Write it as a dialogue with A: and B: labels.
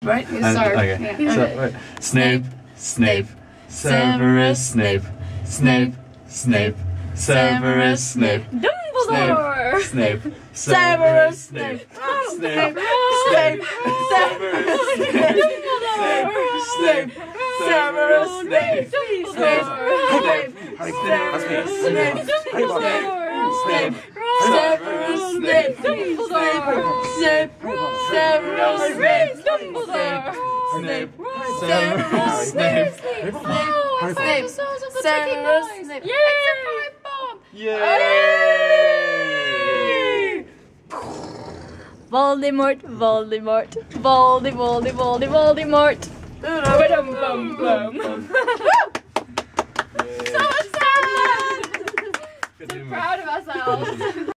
A: right? You start.
B: Okay.
A: Yeah.
B: So, wait. Snape, Snape, Severus Snape, Snape, Snape, Severus Snape,
A: Dumbledore!
B: Snape, Severus Snape, Snape, Snape, Severus Snape, Snape, Severus Snape, Snape, Snape, Severus Snape, Snape, Severus Snape,
A: Dumbledore!
B: Snape, Severus Snape,
A: Severus Snape.
C: Yay!
B: Yay!
C: Voldemort, Voldemort, Voldemort. Ba-dum-bum-bum. So much fun! So proud of ourselves.